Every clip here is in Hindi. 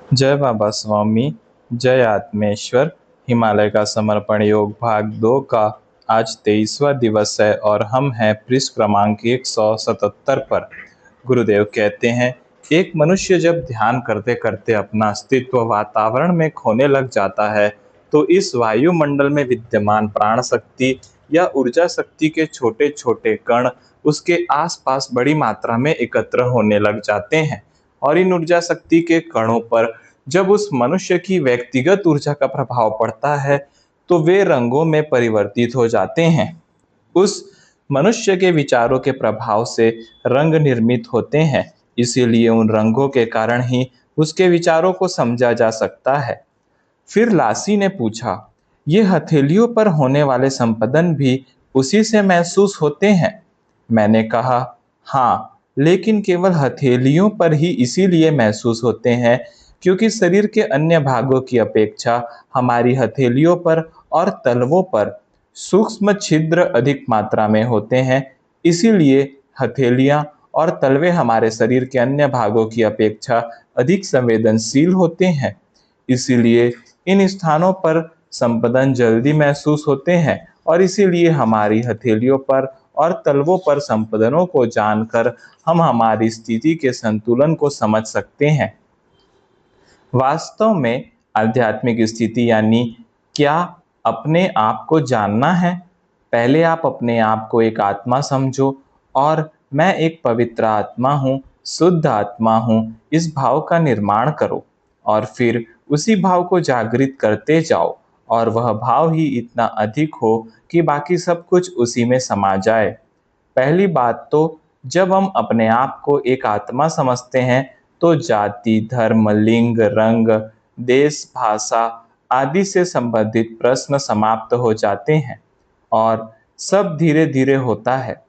जय बाबा स्वामी, जय आत्मेश्वर। हिमालय का समर्पण योग भाग 2 का आज 23वां दिवस है और हम हैं पृष्ठ क्रमांक 177 पर। गुरुदेव कहते हैं, एक मनुष्य जब ध्यान करते करते अपना अस्तित्व वातावरण में खोने लग जाता है तो इस वायुमंडल में विद्यमान प्राण शक्ति या ऊर्जा शक्ति के छोटे छोटे कण उसके आसपास बड़ी मात्रा में एकत्र होने लग जाते हैं। और इन ऊर्जा शक्ति के कणों पर जब उस मनुष्य की व्यक्तिगत ऊर्जा का प्रभाव पड़ता है तो वे रंगों में परिवर्तित हो जाते हैं। उस मनुष्य के विचारों के प्रभाव से रंग निर्मित होते हैं, इसीलिए उन रंगों के कारण ही उसके विचारों को समझा जा सकता है। फिर लासी ने पूछा, ये हथेलियों पर होने वाले संपदन भी उसी से महसूस होते हैं? मैंने कहा, हाँ, लेकिन केवल हथेलियों पर ही इसीलिए महसूस होते हैं क्योंकि शरीर के अन्य भागों की अपेक्षा हमारी हथेलियों पर और तलवों पर सूक्ष्म छिद्र अधिक मात्रा में होते हैं। इसीलिए हथेलियां और तलवे हमारे शरीर के अन्य भागों की अपेक्षा अधिक संवेदनशील होते हैं। इसीलिए इन स्थानों पर संपदन जल्दी महसूस होते हैं और इसीलिए हमारी हथेलियों पर और तलवों पर संपदनों को जानकर हम हमारी स्थिति के संतुलन को समझ सकते हैं। वास्तव में आध्यात्मिक स्थिति यानी क्या अपने आप को जानना है। पहले आप अपने आप को एक आत्मा समझो और मैं एक पवित्र आत्मा हूँ, शुद्ध आत्मा हूँ, इस भाव का निर्माण करो और फिर उसी भाव को जागृत करते जाओ और वह भाव ही इतना अधिक हो कि बाकी सब कुछ उसी में समा जाए। पहली बात तो जब हम अपने आप को एक आत्मा समझते हैं तो जाति, धर्म, लिंग, रंग, देश, भाषा आदि से संबंधित प्रश्न समाप्त हो जाते हैं और सब धीरे धीरे होता है।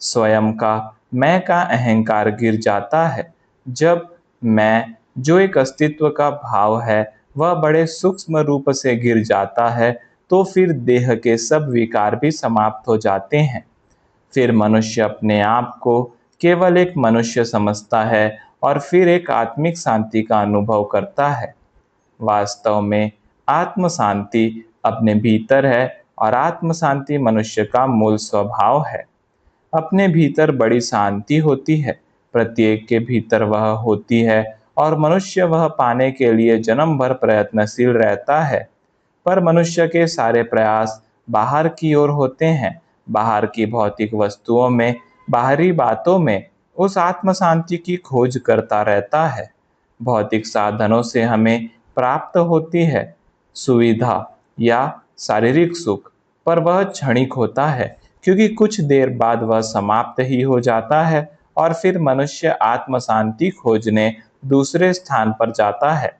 स्वयं का मैं का अहंकार गिर जाता है। जब मैं जो एक अस्तित्व का भाव है वह बड़े सूक्ष्म रूप से गिर जाता है तो फिर देह के सब विकार भी समाप्त हो जाते हैं। फिर मनुष्य अपने आप को केवल एक मनुष्य समझता है और फिर एक आत्मिक शांति का अनुभव करता है। वास्तव में आत्म शांति अपने भीतर है और आत्म शांति मनुष्य का मूल स्वभाव है। अपने भीतर बड़ी शांति होती है, प्रत्येक के भीतर वह होती है और मनुष्य वह पाने के लिए जन्म भर प्रयत्नशील रहता है। पर मनुष्य के सारे प्रयास बाहर की ओर होते हैं, बाहर की भौतिक वस्तुओं में, बाहरी बातों में उस आत्म शांति की खोज करता रहता है। भौतिक साधनों से हमें प्राप्त होती है सुविधा या शारीरिक सुख, पर वह क्षणिक होता है क्योंकि कुछ देर बाद वह समाप्त ही हो जाता है और फिर मनुष्य आत्म शांति खोजने दूसरे स्थान पर जाता है।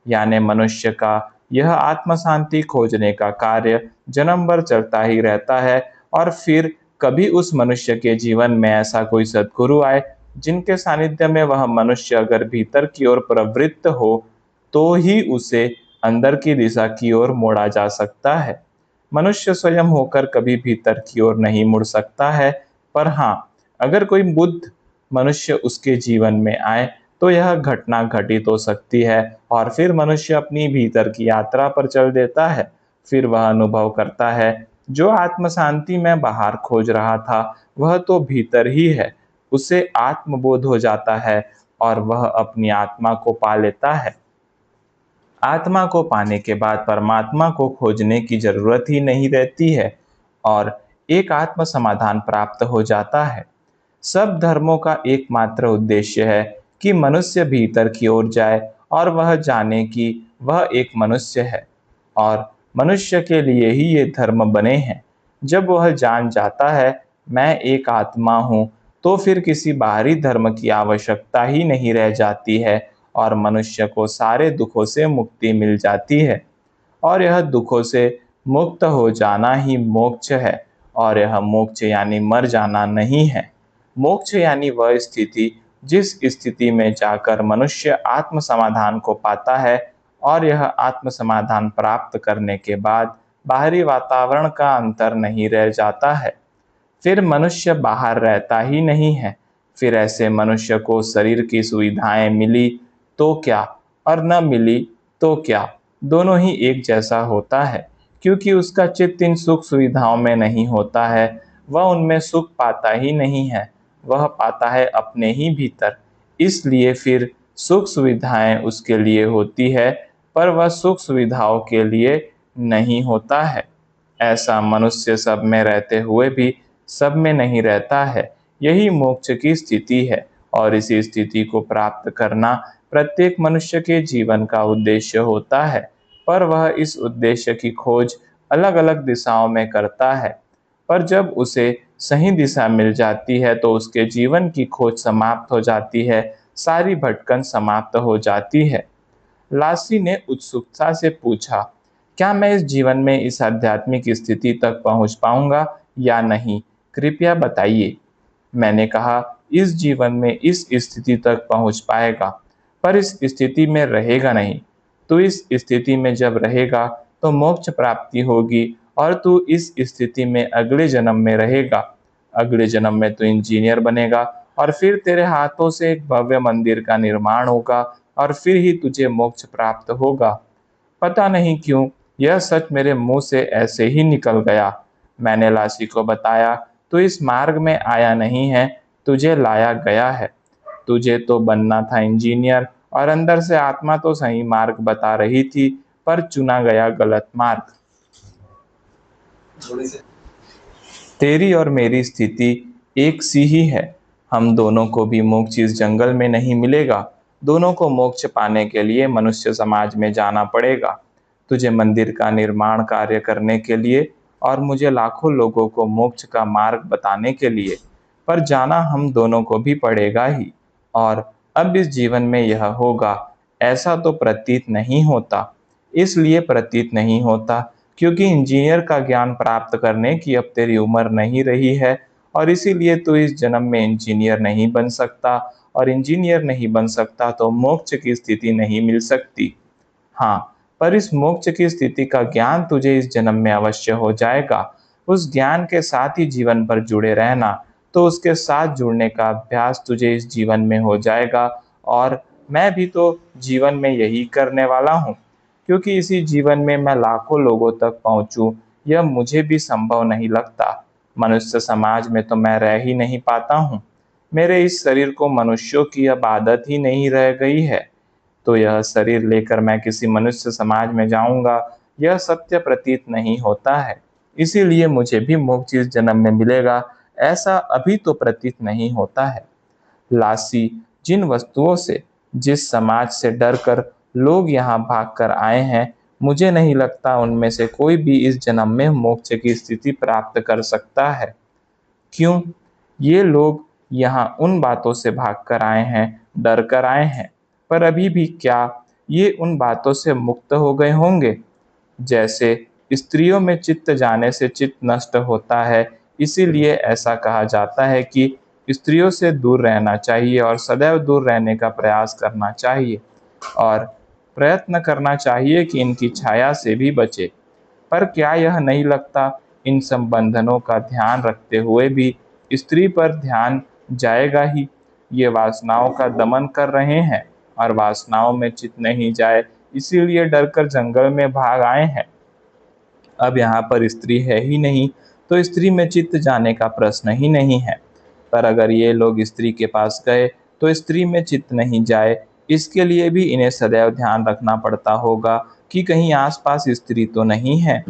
यानी मनुष्य का यह आत्म शांति खोजने का कार्य जन्म भर चलता ही रहता है और फिर कभी उस मनुष्य के जीवन में ऐसा कोई सद्गुरु आए जिनके सानिध्य में वह मनुष्य अगर भीतर की ओर प्रवृत्त हो तो ही उसे अंदर की दिशा की ओर मोड़ा जा सकता है। मनुष्य स्वयं होकर कभी भीतर की ओर नहीं मुड़ सकता है, पर हाँ, अगर कोई बुद्ध मनुष्य उसके जीवन में आए तो यह घटना घटित हो सकती है और फिर मनुष्य अपनी भीतर की यात्रा पर चल देता है। फिर वह अनुभव करता है जो आत्म शांति में बाहर खोज रहा था वह तो भीतर ही है। उसे आत्मबोध हो जाता है और वह अपनी आत्मा को पा लेता है। आत्मा को पाने के बाद परमात्मा को खोजने की जरूरत ही नहीं रहती है और एक आत्म समाधान प्राप्त हो जाता है। सब धर्मों का एकमात्र उद्देश्य है कि मनुष्य भीतर की ओर जाए और वह जाने कि वह एक मनुष्य है और मनुष्य के लिए ही ये धर्म बने हैं। जब वह जान जाता है मैं एक आत्मा हूँ तो फिर किसी बाहरी धर्म की आवश्यकता ही नहीं रह जाती है और मनुष्य को सारे दुखों से मुक्ति मिल जाती है। और यह दुखों से मुक्त हो जाना ही मोक्ष है और यह मोक्ष यानी मर जाना नहीं है। मोक्ष यानी वह स्थिति जिस स्थिति में जाकर मनुष्य आत्म समाधान को पाता है और यह आत्म समाधान प्राप्त करने के बाद बाहरी वातावरण का अंतर नहीं रह जाता है। फिर मनुष्य बाहर रहता ही नहीं है। फिर ऐसे मनुष्य को शरीर की सुविधाएं मिली तो क्या, और न मिली तो क्या, दोनों ही एक जैसा होता है, क्योंकि उसका चित्त इन सुख सुविधाओं में नहीं होता है। वह उनमें सुख पाता ही नहीं है, वह पाता है अपने ही भीतर। इसलिए फिर सुख सुविधाएं उसके लिए होती है, पर वह सुख सुविधाओं के लिए नहीं होता है। ऐसा मनुष्य सब में रहते हुए भी सब में नहीं रहता है। यही मोक्ष की स्थिति है, और इसी स्थिति को प्राप्त करना प्रत्येक मनुष्य के जीवन का उद्देश्य होता है। पर वह इस उद्देश्य की खोज अलग अलग दिशाओं में करता है। पर जब उसे सही दिशा मिल जाती है तो उसके जीवन की खोज समाप्त हो जाती है, सारी भटकन समाप्त हो जाती है। लासी ने उत्सुकता से पूछा, क्या मैं इस जीवन में इस आध्यात्मिक स्थिति तक पहुंच पाऊंगा या नहीं? कृपया बताइए। मैंने कहा, इस जीवन में इस स्थिति तक पहुंच पाएगा, पर इस स्थिति में रहेगा नहीं। तू इस स्थिति में जब रहेगा तो मोक्ष प्राप्ति होगी, और तू इस स्थिति में अगले जन्म में रहेगा। अगले जन्म में तू इंजीनियर बनेगा, और फिर तेरे हाथों से एक भव्य मंदिर का निर्माण होगा, और फिर ही तुझे मोक्ष प्राप्त होगा। पता नहीं क्यों यह सच मेरे मुंह से ऐसे ही निकल गया। मैंने लासी को बताया, तू इस मार्ग में आया नहीं है, तुझे लाया गया है। तुझे तो बनना था इंजीनियर, और अंदर से आत्मा तो सही मार्ग बता रही थी, पर चुना गया गलत मार्ग। तेरी और मेरी स्थिति एक सी ही है। हम दोनों को भी मोक्ष इस जंगल में नहीं मिलेगा। दोनों को मोक्ष पाने के लिए मनुष्य समाज में जाना पड़ेगा। तुझे मंदिर का निर्माण कार्य करने के लिए, और मुझे लाखों लोगों को मोक्ष का मार्ग बताने के लिए। पर जाना हम दोनों को भी पड़ेगा ही। और अब इस जीवन में यह होगा, ऐसा तो प्रतीत नहीं होता। इसलिए प्रतीत नहीं होता क्योंकि इंजीनियर का ज्ञान प्राप्त करने की अब तेरी उम्र नहीं रही है, और इसीलिए तू इस जन्म में इंजीनियर नहीं बन सकता, और इंजीनियर नहीं बन सकता तो मोक्ष की स्थिति नहीं मिल सकती। हाँ, पर इस मोक्ष की स्थिति का ज्ञान तुझे इस जन्म में अवश्य हो जाएगा। उस ज्ञान के साथ ही जीवन भर जुड़े रहना, तो उसके साथ जुड़ने का अभ्यास तुझे इस जीवन में हो जाएगा। और मैं भी तो जीवन में यही करने वाला हूँ, क्योंकि इसी जीवन में मैं लाखों लोगों तक पहुँचूँ, यह मुझे भी संभव नहीं लगता। मनुष्य समाज में तो मैं रह ही नहीं पाता हूँ। मेरे इस शरीर को मनुष्यों की अब आदत ही नहीं रह गई है। तो यह शरीर लेकर मैं किसी मनुष्य समाज में जाऊंगा, यह सत्य प्रतीत नहीं होता है। इसीलिए मुझे भी मोक्ष इस जन्म में मिलेगा, ऐसा अभी तो प्रतीत नहीं होता है। लासी, जिन वस्तुओं से, जिस समाज से डरकर लोग यहाँ भागकर आए हैं, मुझे नहीं लगता उनमें से कोई भी इस जन्म में मोक्ष की स्थिति प्राप्त कर सकता है। क्यों? ये लोग यहाँ उन बातों से भागकर आए हैं, डर कर आए हैं, पर अभी भी क्या ये उन बातों से मुक्त हो गए होंगे? जैसे स्त्रियों में चित्त जाने से चित्त नष्ट होता है, इसीलिए ऐसा कहा जाता है कि स्त्रियों से दूर रहना चाहिए और सदैव दूर रहने का प्रयास करना चाहिए, और प्रयत्न करना चाहिए कि इनकी छाया से भी बचे। पर क्या यह नहीं लगता, इन संबंधनों का ध्यान रखते हुए भी स्त्री पर ध्यान जाएगा ही? ये वासनाओं का दमन कर रहे हैं, और वासनाओं में चित नहीं जाए, इसीलिए डरकर जंगल में भाग आए हैं। अब यहाँ पर स्त्री है ही नहीं, तो स्त्री में चित्त जाने का प्रश्न ही नहीं है। पर अगर ये लोग स्त्री के पास गए तो स्त्री में चित्त नहीं जाए, इसके लिए भी इन्हें सदैव ध्यान रखना पड़ता होगा कि कहीं आसपास स्त्री तो नहीं है।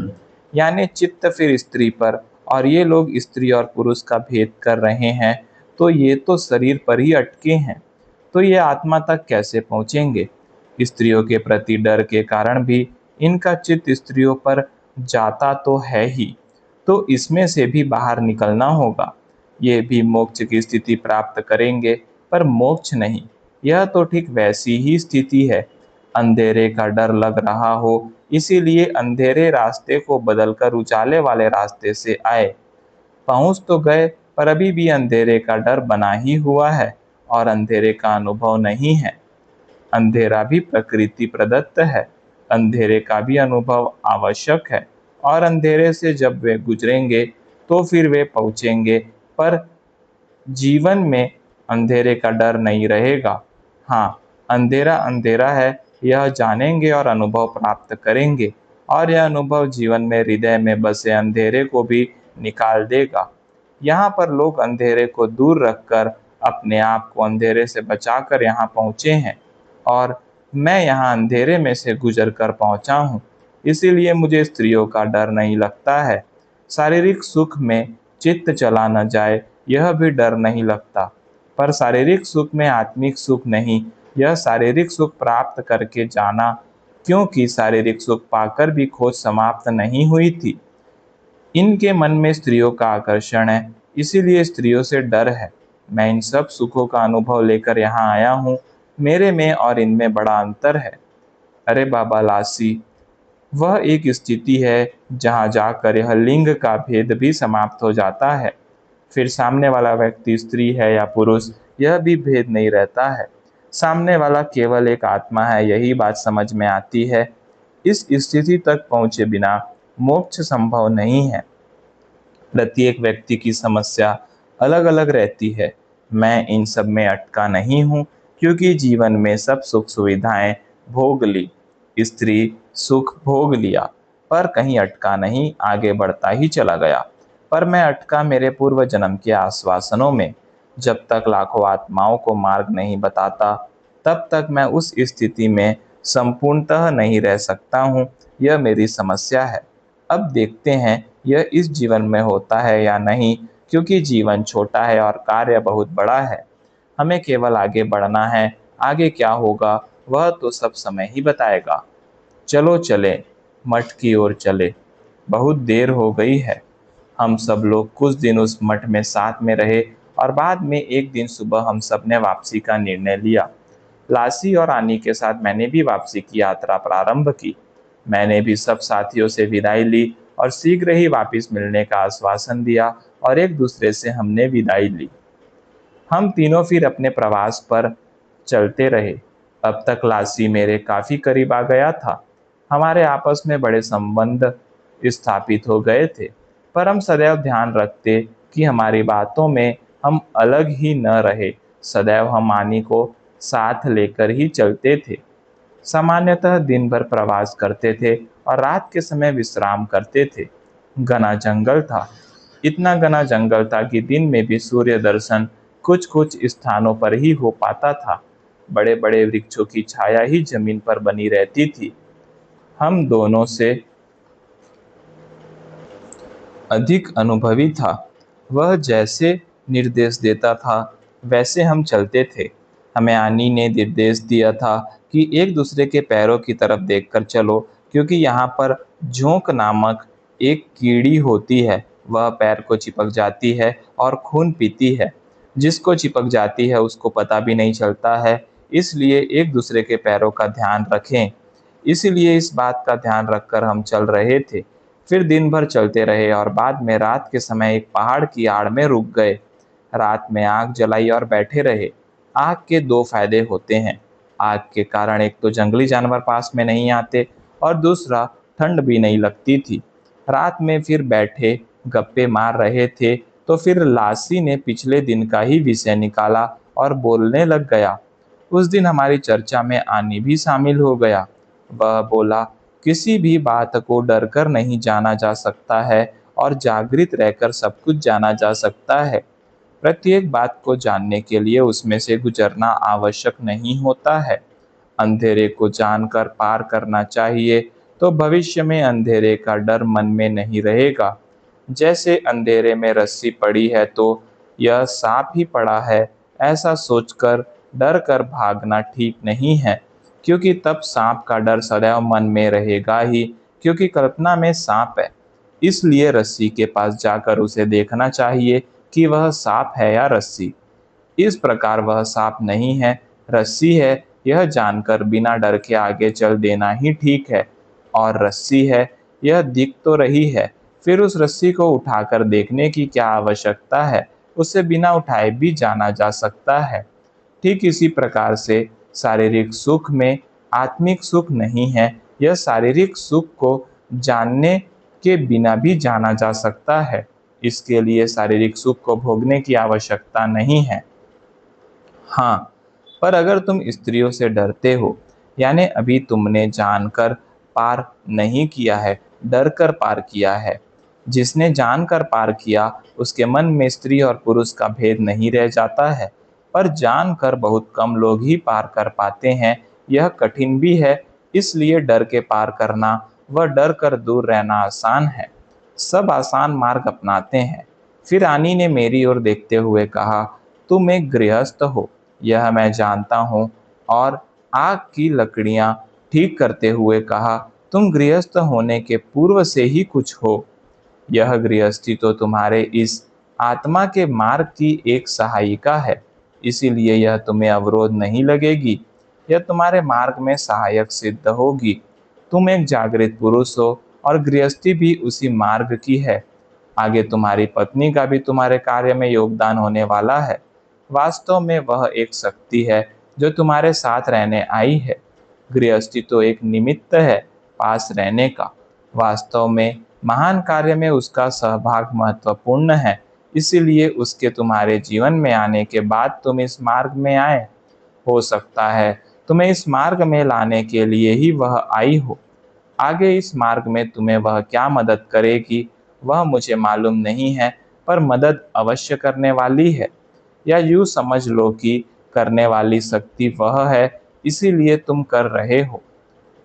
यानी चित्त फिर स्त्री पर, और ये लोग स्त्री और पुरुष का भेद कर रहे हैं, तो ये तो शरीर पर ही अटके हैं, तो ये आत्मा तक कैसे पहुँचेंगे? स्त्रियों के प्रति डर के कारण भी इनका चित्त स्त्रियों पर जाता तो है ही, तो इसमें से भी बाहर निकलना होगा। ये भी मोक्ष की स्थिति प्राप्त करेंगे, पर मोक्ष नहीं। यह तो ठीक वैसी ही स्थिति है। अंधेरे का डर लग रहा हो, इसीलिए अंधेरे रास्ते को बदलकर उजाले वाले रास्ते से आए। पहुंच तो गए, पर अभी भी अंधेरे का डर बना ही हुआ है, और अंधेरे का अनुभव नहीं है। अंधेरा भी प्रकृति प्रदत्त है, अंधेरे का भी अनुभव आवश्यक है, और अंधेरे से जब वे गुजरेंगे तो फिर वे पहुँचेंगे। पर जीवन में अंधेरे का डर नहीं रहेगा। हाँ, अंधेरा अंधेरा है, यह जानेंगे और अनुभव प्राप्त करेंगे, और यह अनुभव जीवन में हृदय में बसे अंधेरे को भी निकाल देगा। यहाँ पर लोग अंधेरे को दूर रखकर अपने आप को अंधेरे से बचाकर यहाँ पहुँचे हैं, और मैं यहाँ अंधेरे में से गुजर कर पहुँचा हूँ। इसीलिए मुझे स्त्रियों का डर नहीं लगता है। शारीरिक सुख में चित्त चला न जाए, यह भी डर नहीं लगता। पर शारीरिक सुख में आत्मिक सुख नहीं, यह शारीरिक सुख प्राप्त करके जाना, क्योंकि शारीरिक सुख पाकर भी खोज समाप्त नहीं हुई थी। इनके मन में स्त्रियों का आकर्षण है, इसीलिए स्त्रियों से डर है। मैं इन सब सुखों का अनुभव लेकर यहाँ आया हूँ। मेरे में और इनमें बड़ा अंतर है। अरे बाबा लासी, वह एक स्थिति है जहाँ जाकर यह लिंग का भेद भी समाप्त हो जाता है। फिर सामने वाला व्यक्ति स्त्री है या पुरुष, यह भी भेद नहीं रहता है। सामने वाला केवल एक आत्मा है, यही बात समझ में आती है। इस स्थिति तक पहुँचे बिना मोक्ष संभव नहीं है। प्रत्येक व्यक्ति की समस्या अलग अलग रहती है। मैं इन सब में अटका नहीं हूँ, क्योंकि जीवन में सब सुख सुविधाएं भोग ली, स्त्री सुख भोग लिया, पर कहीं अटका नहीं, आगे बढ़ता ही चला गया। पर मैं अटका मेरे पूर्व जन्म के आश्वासनों में। जब तक लाखों आत्माओं को मार्ग नहीं बताता, तब तक मैं उस स्थिति में संपूर्णतः नहीं रह सकता हूँ। यह मेरी समस्या है। अब देखते हैं यह इस जीवन में होता है या नहीं, क्योंकि जीवन छोटा है और कार्य बहुत बड़ा है। हमें केवल आगे बढ़ना है। आगे क्या होगा वह तो सब समय ही बताएगा। चलो चले, मठ की ओर चले। बहुत देर हो गई है। हम सब लोग कुछ दिन उस मठ में साथ में रहे, और बाद में एक दिन सुबह हम सब ने वापसी का निर्णय लिया। लासी और आनी के साथ मैंने भी वापसी की यात्रा प्रारंभ की। मैंने भी सब साथियों से विदाई ली और शीघ्र ही वापस मिलने का आश्वासन दिया, और एक दूसरे से हमने विदाई ली। हम तीनों फिर अपने प्रवास पर चलते रहे। अब तक लासी मेरे काफी करीब आ गया था। हमारे आपस में बड़े संबंध स्थापित हो गए थे, पर हम सदैव ध्यान रखते कि हमारी बातों में हम अलग ही न रहे। सदैव हम आनी को साथ लेकर ही चलते थे। सामान्यतः दिन भर प्रवास करते थे और रात के समय विश्राम करते थे। घना जंगल था। इतना घना जंगल था कि दिन में भी सूर्य दर्शन कुछ कुछ स्थानों पर ही हो पाता था। बड़े बड़े वृक्षों की छाया ही जमीन पर बनी रहती थी। हम दोनों से अधिक अनुभवी था। वह जैसे निर्देश देता था वैसे हम चलते थे। हमें आनी ने निर्देश दिया था कि एक दूसरे के पैरों की तरफ देखकर चलो, क्योंकि यहाँ पर झोंक नामक एक कीड़ी होती है। वह पैर को चिपक जाती है और खून पीती है। जिसको चिपक जाती है उसको पता भी नहीं चलता है। इसलिए एक दूसरे के पैरों का ध्यान रखें। इसीलिए इस बात का ध्यान रखकर हम चल रहे थे। फिर दिन भर चलते रहे और बाद में रात के समय एक पहाड़ की आड़ में रुक गए। रात में आग जलाई और बैठे रहे। आग के दो फायदे होते हैं। आग के कारण एक तो जंगली जानवर पास में नहीं आते, और दूसरा ठंड भी नहीं लगती थी। रात में फिर बैठे गप्पे मार रहे थे, तो फिर लासी ने पिछले दिन का ही विषय निकाला और बोलने लग गया। उस दिन हमारी चर्चा में आनी भी शामिल हो गया। वह बोला, किसी भी बात को डरकर नहीं जाना जा सकता है, और जागृत रहकर सब कुछ जाना जा सकता है। प्रत्येक बात को जानने के लिए उसमें से गुजरना आवश्यक नहीं होता है। अंधेरे को जानकर पार करना चाहिए, तो भविष्य में अंधेरे का डर मन में नहीं रहेगा। जैसे अंधेरे में रस्सी पड़ी है तो यह सांप ही पड़ा है, ऐसा सोचकर डर कर भागना ठीक नहीं है, क्योंकि तब सांप का डर सदैव मन में रहेगा ही, क्योंकि कल्पना में सांप है। इसलिए रस्सी के पास जाकर उसे देखना चाहिए कि वह सांप है या रस्सी। इस प्रकार वह सांप नहीं है, रस्सी है, यह जानकर बिना डर के आगे चल देना ही ठीक है। और रस्सी है, यह दिख तो रही है, फिर उस रस्सी को उठाकर देखने की क्या आवश्यकता है, उसे बिना उठाए भी जाना जा सकता है। ठीक इसी प्रकार से शारीरिक सुख में आत्मिक सुख नहीं है। यह शारीरिक सुख को जानने के बिना भी जाना जा सकता है। इसके लिए शारीरिक सुख को भोगने की आवश्यकता नहीं है। हाँ, पर अगर तुम स्त्रियों से डरते हो, यानी अभी तुमने जानकर पार नहीं किया है, डर कर पार किया है। जिसने जानकर पार किया उसके मन में स्त्री और पुरुष का भेद नहीं रह जाता है। पर जानकर बहुत कम लोग ही पार कर पाते हैं। यह कठिन भी है, इसलिए डर के पार करना व डर कर दूर रहना आसान है। सब आसान मार्ग अपनाते हैं। फिर रानी ने मेरी ओर देखते हुए कहा, तुम एक गृहस्थ हो, यह मैं जानता हूँ। और आग की लकड़ियाँ ठीक करते हुए कहा, तुम गृहस्थ होने के पूर्व से ही कुछ हो। यह गृहस्थी तो तुम्हारे इस आत्मा के मार्ग की एक सहायिका है, इसीलिए यह तुम्हें अवरोध नहीं लगेगी, यह तुम्हारे मार्ग में सहायक सिद्ध होगी। तुम एक जागृत पुरुष हो और गृहस्थी भी उसी मार्ग की है। आगे तुम्हारी पत्नी का भी तुम्हारे कार्य में योगदान होने वाला है। वास्तव में वह एक शक्ति है जो तुम्हारे साथ रहने आई है। गृहस्थी तो एक निमित्त है पास रहने का। वास्तव में महान कार्य में उसका सहभाग महत्वपूर्ण है, इसीलिए उसके तुम्हारे जीवन में आने के बाद तुम इस मार्ग में आए। हो सकता है तुम्हें इस मार्ग में लाने के लिए ही वह आई हो। आगे इस मार्ग में तुम्हें वह क्या मदद करेगी वह मुझे मालूम नहीं है, पर मदद अवश्य करने वाली है। या यूँ समझ लो कि करने वाली शक्ति वह है, इसीलिए तुम कर रहे हो।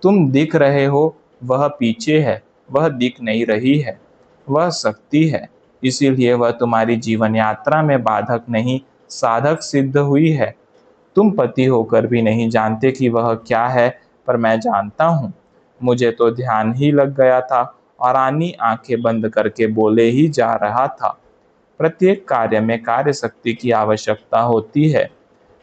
तुम दिख रहे हो, वह पीछे है, वह दिख नहीं रही है। वह शक्ति है, इसीलिए वह तुम्हारी जीवन यात्रा में बाधक नहीं साधक सिद्ध हुई है। तुम पति होकर भी नहीं जानते कि वह क्या है, पर मैं जानता हूँ। मुझे तो ध्यान ही लग गया था और रानी आंखें बंद करके बोले ही जा रहा था। प्रत्येक कार्य में कार्य शक्ति की आवश्यकता होती है।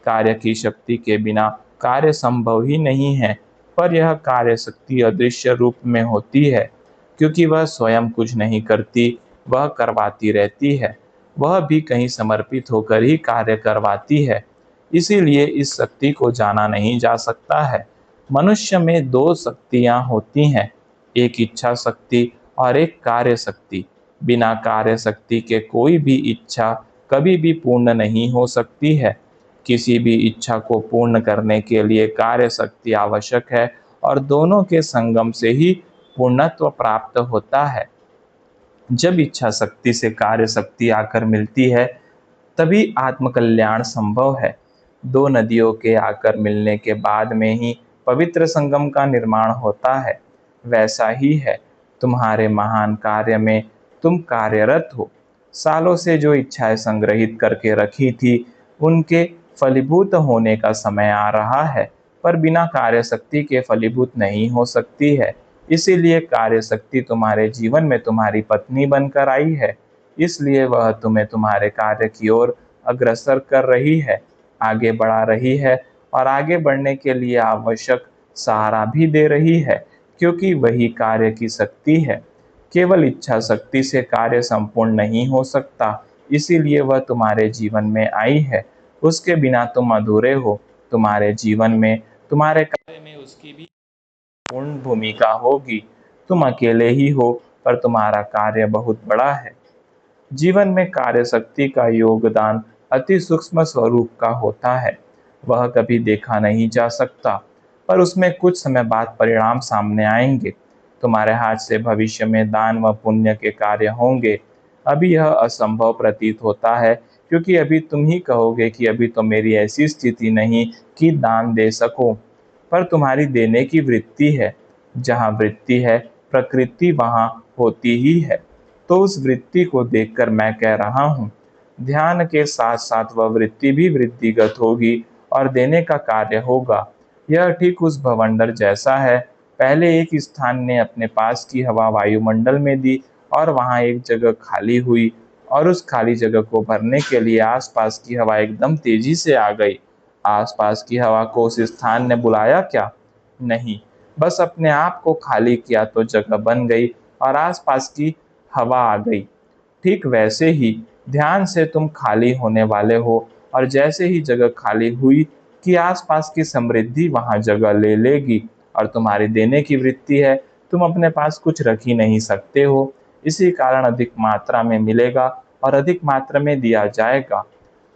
कार्य की शक्ति के बिना कार्य संभव ही नहीं है, पर यह कार्य शक्ति अदृश्य रूप में होती है, क्योंकि वह स्वयं कुछ नहीं करती, वह करवाती रहती है। वह भी कहीं समर्पित होकर ही कार्य करवाती है, इसीलिए इस शक्ति को जाना नहीं जा सकता है। मनुष्य में दो शक्तियाँ होती हैं, एक इच्छा शक्ति और एक कार्य शक्ति। बिना कार्य शक्ति के कोई भी इच्छा कभी भी पूर्ण नहीं हो सकती है। किसी भी इच्छा को पूर्ण करने के लिए कार्य शक्ति आवश्यक है और दोनों के संगम से ही पूर्णत्व प्राप्त होता है। जब इच्छा शक्ति से कार्य शक्ति आकर मिलती है, तभी आत्मकल्याण संभव है। दो नदियों के आकर मिलने के बाद में ही पवित्र संगम का निर्माण होता है। वैसा ही है तुम्हारे महान कार्य में तुम कार्यरत हो। सालों से जो इच्छाएं संग्रहित करके रखी थी, उनके फलीभूत होने का समय आ रहा है, पर बिना कार्य शक्ति के फलीभूत नहीं हो सकती है। इसीलिए कार्य शक्ति तुम्हारे जीवन में तुम्हारी पत्नी बनकर आई है। इसलिए वह तुम्हें तुम्हारे कार्य की ओर अग्रसर कर रही है, आगे बढ़ा रही है और आगे बढ़ने के लिए आवश्यक सहारा भी दे रही है, क्योंकि वही कार्य की शक्ति है। केवल इच्छा शक्ति से कार्य संपूर्ण नहीं हो सकता, इसीलिए वह तुम्हारे जीवन में आई है। उसके बिना तुम अधूरे हो। तुम्हारे जीवन में तुम्हारे कार्य में उसकी भी पूर्ण भूमिका होगी। तुम अकेले ही हो, पर तुम्हारा कार्य बहुत बड़ा है। जीवन में कार्य शक्ति का योगदान अति सूक्ष्म स्वरूप का होता है। वह कभी देखा नहीं जा सकता, पर उसमें कुछ समय बाद परिणाम सामने आएंगे। तुम्हारे हाथ से भविष्य में दान व पुण्य के कार्य होंगे। अभी यह असंभव प्रतीत होता है, क्योंकि अभी तुम ही कहोगे कि अभी तो मेरी ऐसी स्थिति नहीं कि दान दे सकूं। पर तुम्हारी देने की वृत्ति है। जहाँ वृत्ति है, प्रकृति वहाँ होती ही है। तो उस वृत्ति को देखकर मैं कह रहा हूँ, ध्यान के साथ साथ वह वृत्ति भी वृद्धिगत होगी और देने का कार्य होगा। यह ठीक उस भवंडर जैसा है। पहले एक स्थान ने अपने पास की हवा वायुमंडल में दी और वहां एक जगह खाली हुई, और उस खाली जगह को भरने के लिए आसपास की हवा एकदम तेजी से आ गई। आसपास की हवा को उस स्थान ने बुलाया क्या? नहीं, बस अपने आप को खाली किया तो जगह बन गई और आसपास की हवा आ गई। ठीक वैसे ही ध्यान से तुम खाली होने वाले हो, और जैसे ही जगह खाली हुई कि आसपास की समृद्धि वहां जगह ले लेगी। और तुम्हारी देने की वृत्ति है, तुम अपने पास कुछ रख ही नहीं सकते हो। इसी कारण अधिक मात्रा में मिलेगा और अधिक मात्रा में दिया जाएगा।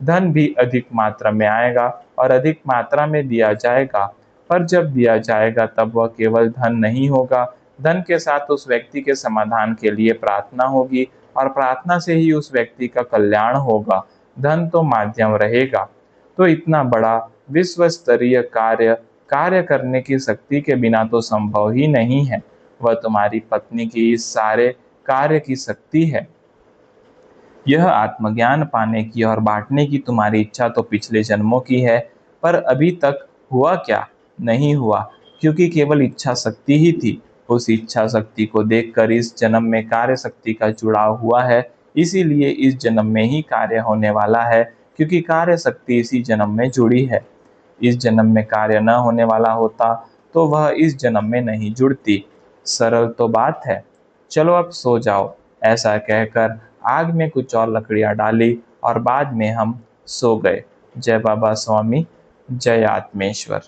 धन भी अधिक मात्रा में आएगा और अधिक मात्रा में दिया जाएगा। पर जब दिया जाएगा तब वह केवल धन नहीं होगा, धन के साथ उस व्यक्ति के समाधान के लिए प्रार्थना होगी और प्रार्थना से ही उस व्यक्ति का कल्याण होगा। धन तो माध्यम रहेगा। तो इतना बड़ा विश्व स्तरीय कार्य कार्य करने की शक्ति के बिना तो संभव ही नहीं है। वह तुम्हारी पत्नी की इस सारे कार्य की शक्ति है। यह आत्मज्ञान पाने की और बांटने की तुम्हारी इच्छा तो पिछले जन्मों की है, पर अभी तक हुआ क्या? नहीं हुआ, क्योंकि केवल इच्छा शक्ति ही थी। उस इच्छा शक्ति को देखकर इस जन्म में कार्य शक्ति का जुड़ाव हुआ है, इसीलिए इस जन्म में ही कार्य होने वाला है, क्योंकि कार्य शक्ति इसी जन्म में जुड़ी है। इस जन्म में कार्य न होने वाला होता तो वह इस जन्म में नहीं जुड़ती। सरल तो बात है। चलो अब सो जाओ। ऐसा कहकर आग में कुछ और लकड़ियां डाली और बाद में हम सो गए। जय बाबा स्वामी, जय आत्मेश्वर।